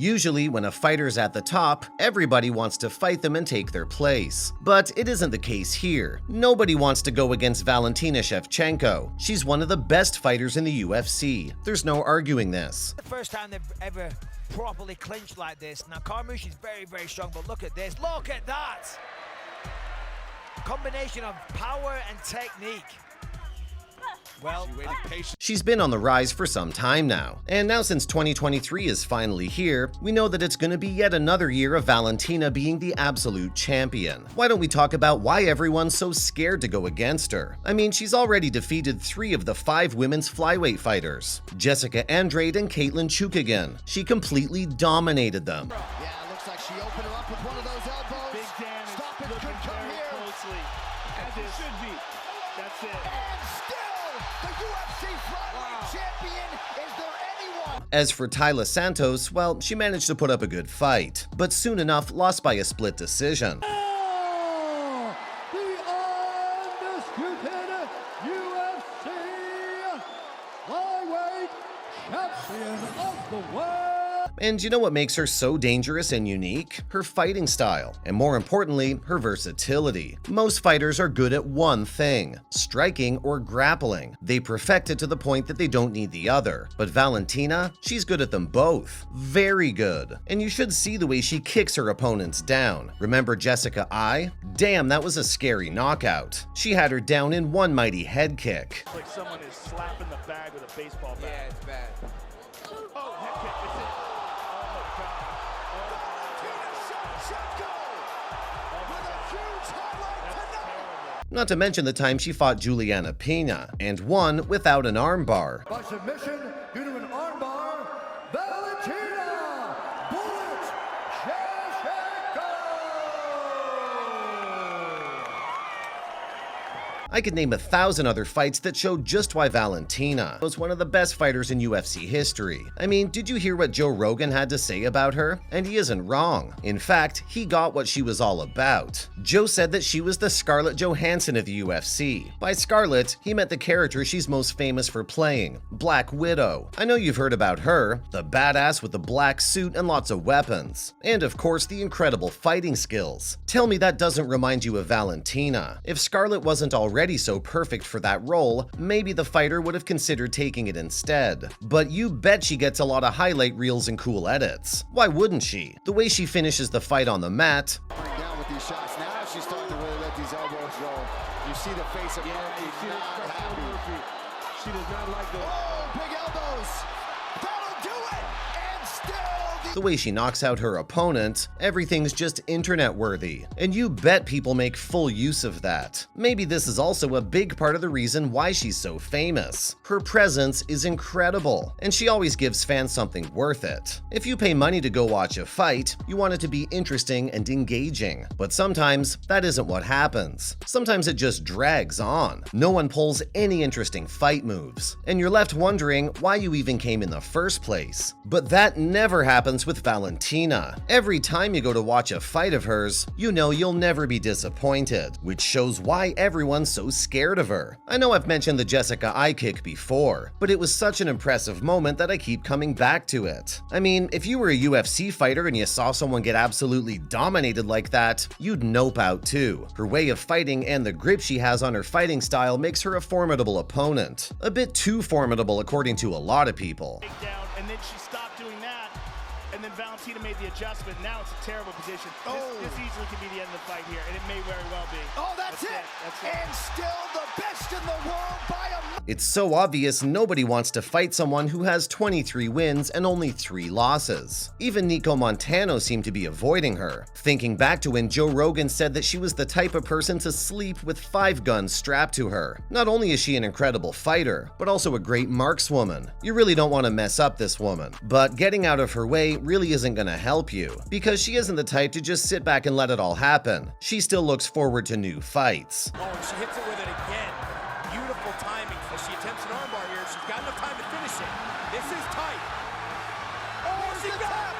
Usually, when a fighter's at the top, everybody wants to fight them and take their place. But it isn't the case here. Nobody wants to go against Valentina Shevchenko. She's one of the best fighters in the UFC. There's no arguing this. The first time they've ever properly clinched like this. Now, Carmouche is very, very strong, but look at this. Look at that! Combination of power and technique. Well, she's been on the rise for some time now. And now since 2023 is finally here, we know that it's going to be yet another year of Valentina being the absolute champion. Why don't we talk about why everyone's so scared to go against her? I mean, she's already defeated 3 of the 5 women's flyweight fighters, Jessica Andrade and Caitlin Chukagian. She completely dominated them. Yeah, it looks like she opened her up with one of those elbows. Big damage. Stop it, could come here. Closely. As it should be. That's it. And still, the UFC flyweight champion. Is there anyone? As for Taila Santos, well, she managed to put up a good fight, but soon enough lost by a split decision. The undisputed UFC flyweight champion of the world. And you know what makes her so dangerous and unique? Her fighting style, and more importantly, her versatility. Most fighters are good at one thing, striking or grappling. They perfect it to the point that they don't need the other. But Valentina, she's good at them both. Very good. And you should see the way she kicks her opponents down. Remember Jessica I? Damn, that was a scary knockout. She had her down in one mighty head kick. It's like someone is slapping the bag with a baseball bat. yeah, it's bad. Oh, head kick. It's it. Not to mention the time she fought Juliana Pena, and won without an armbar. By submission due to an armbar, Valentina Bullet Shevchenko. I could name 1,000 other fights that showed just why Valentina was one of the best fighters in UFC history. I mean, did you hear what Joe Rogan had to say about her? And he isn't wrong. In fact, he got what she was all about. Joe said that she was the Scarlett Johansson of the UFC. By Scarlett, he meant the character she's most famous for playing, Black Widow. I know you've heard about her, the badass with the black suit and lots of weapons. And of course, the incredible fighting skills. Tell me that doesn't remind you of Valentina. If Scarlett wasn't already so perfect for that role, maybe the fighter would have considered taking it instead. But you bet she gets a lot of highlight reels and cool edits. Why wouldn't she? The way she finishes the fight on the mat, Down with these shots. Now she's starting to really let these elbows go. You see the face of Murphy. She does not like those. Oh, big elbows. That'll do it. And still the way she knocks out her opponent, everything's just internet worthy. And you bet people make full use of that. Maybe this is also a big part of the reason why she's so famous. Her presence is incredible, and she always gives fans something worth it. If you pay money to go watch a fight, you want it to be interesting and engaging. But sometimes that isn't what happens. Sometimes it just drags on. No one pulls any interesting fight moves, and you're left wondering why you even came in the first place. But that never happens with Valentina. Every time you go to watch a fight of hers, you know you'll never be disappointed, which shows why everyone's so scared of her. I know I've mentioned the Jessica I kick before, but it was such an impressive moment that I keep coming back to it. I mean, if you were a UFC fighter and you saw someone get absolutely dominated like that, you'd nope out too. Her way of fighting and the grip she has on her fighting style makes her a formidable opponent. A bit too formidable according to a lot of people. Down, and then she stopped doing that, and then Valentina made the adjustment. Now it's a terrible position. This easily could be the end of the fight here, and it may very well be. Oh, that's it. That's it. And still the best in the world by a... It's so obvious nobody wants to fight someone who has 23 wins and only 3 losses. Even Nico Montano seemed to be avoiding her, thinking back to when Joe Rogan said that she was the type of person to sleep with 5 guns strapped to her. Not only is she an incredible fighter, but also a great markswoman. You really don't want to mess up this woman, but getting out of her way really isn't going to help you, because she isn't the type to just sit back and let it all happen. She still looks forward to new fights. Oh, and she hits it with it again. Beautiful timing as she attempts an armbar here. She's got enough time to finish it. This is tight. Oh, she got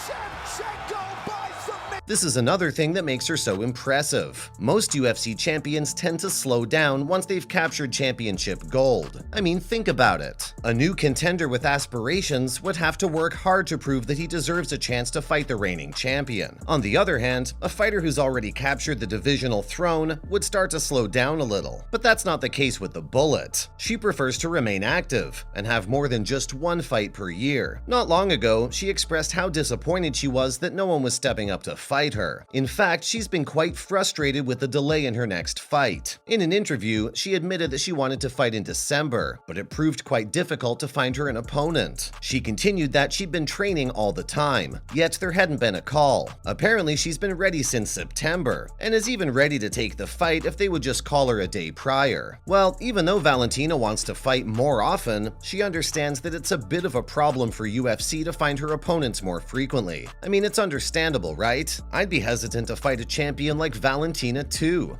Shevchenko by submission. This is another thing that makes her so impressive. Most UFC champions tend to slow down once they've captured championship gold. I mean, think about it. A new contender with aspirations would have to work hard to prove that he deserves a chance to fight the reigning champion. On the other hand, a fighter who's already captured the divisional throne would start to slow down a little. But that's not the case with the Bullet. She prefers to remain active and have more than just one fight per year. Not long ago, she expressed how disappointed she was that no one was stepping up to fight her. In fact, she's been quite frustrated with the delay in her next fight. In an interview, she admitted that she wanted to fight in December, but it proved quite difficult to find her an opponent. She continued that she'd been training all the time, yet there hadn't been a call. Apparently, she's been ready since September, and is even ready to take the fight if they would just call her a day prior. Well, even though Valentina wants to fight more often, she understands that it's a bit of a problem for UFC to find her opponents more frequently. I mean, it's understandable, right? I'd be hesitant to fight a champion like Valentina too.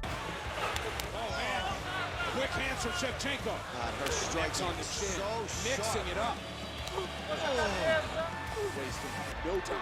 Oh, man. Quick hands from Shevchenko. God, her strikes on the chin. So Mixing it up. Wasting no time.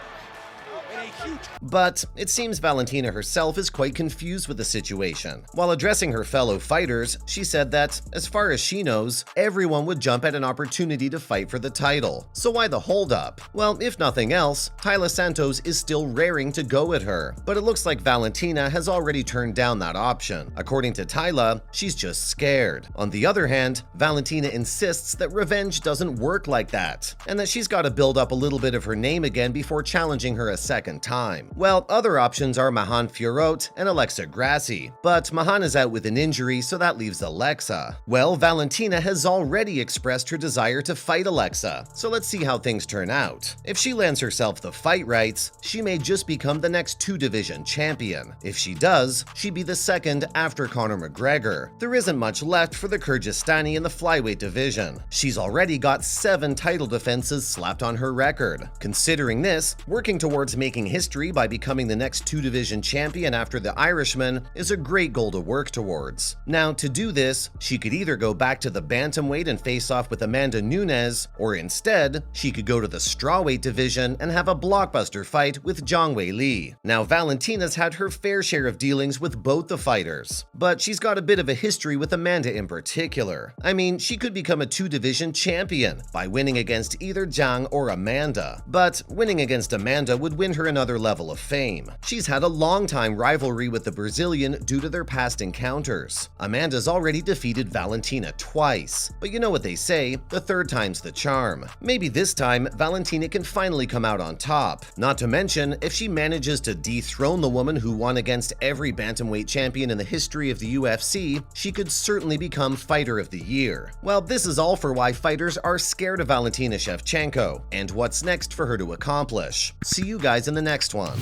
And a huge... But it seems Valentina herself is quite confused with the situation. While addressing her fellow fighters, she said that, as far as she knows, everyone would jump at an opportunity to fight for the title. So why the holdup? Well, if nothing else, Taila Santos is still raring to go at her, but it looks like Valentina has already turned down that option. According to Taila, she's just scared. On the other hand, Valentina insists that revenge doesn't work like that, and that she's got to build up a little bit of her name again before challenging her a second time. Well, other options are Mahan Fiorot and Alexa Gracie, but Mahan is out with an injury, so that leaves Alexa. Well, Valentina has already expressed her desire to fight Alexa, so let's see how things turn out. If she lands herself the fight rights, she may just become the next two-division champion. If she does, she'd be the second after Conor McGregor. There isn't much left for the Kyrgyzstani in the flyweight division. She's already got 7 title defenses slapped on her record. Considering this, working towards making history by becoming the next two-division champion after the Irishman is a great goal to work towards. Now, to do this, she could either go back to the bantamweight and face off with Amanda Nunes, or instead, she could go to the strawweight division and have a blockbuster fight with Zhang Weili. Now, Valentina's had her fair share of dealings with both the fighters, but she's got a bit of a history with Amanda in particular. I mean, she could become a two-division champion by winning against either Zhang or Amanda, but winning against Amanda would win her another level of fame. She's had a long-time rivalry with the Brazilian due to their past encounters. Amanda's already defeated Valentina twice, but you know what they say, the third time's the charm. Maybe this time, Valentina can finally come out on top. Not to mention, if she manages to dethrone the woman who won against every bantamweight champion in the history of the UFC, she could certainly become Fighter of the Year. Well, this is all for why fighters are scared of Valentina Shevchenko, and what's next for her to accomplish. See you guys in the next one.